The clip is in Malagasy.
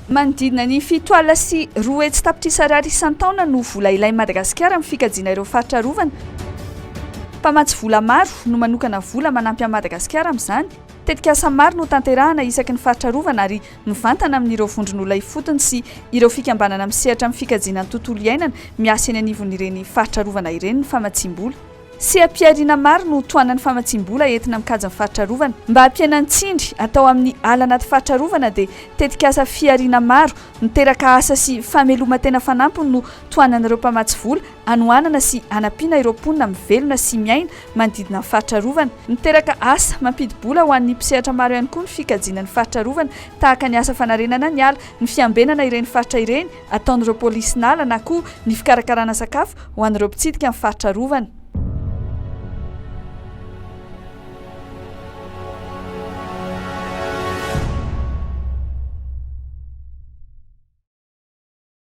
Manodidina ny fito alina sy roa hetsy tapitrisa ariary isan-taona no vola ilain'i Madagasikara amin'ny fikajiana ireo faritra arovana. Mpamatsy vola maro no manokana vola manampy an'i Madagasikara amin'izany. Tetikasa maro no tanterahana isaky ny faritra arovana ary mivantana amin'ireo vondron'olona ifotony sy ireo fikambanana misehatra amin'ny fikajiana ny tontolo iainana miasa eny anivon'ireny faritra arovana ireny ny famatsiam-bola. Sy ampiariana maro no toanan'ny famatsiam-bola entina mikajy ny faritra arovana. Mba hampianan-tsindry atao amin'ny ala anaty faritra arovana dia tetikasa fiariana maro miteraka asa sy fameloman-tena fanampiny no toanan'ireo mpamatsy vola anohanana sy anampiana ireo mponina mivelona sy miaina manodidina ny faritra arovana. Miteraka asa mampidi-bola ho an'ny mpisehatra maro ihany koa ny fikajiana ny faritra arovana tahaka ny asa fanarenana ny ala, ny fiambenana ireny faritra ireny, ataon'ireo polisy nala na koa ny fikarakarana sakafo ho an'ireo mpitsidika amin'ny faritra arovana.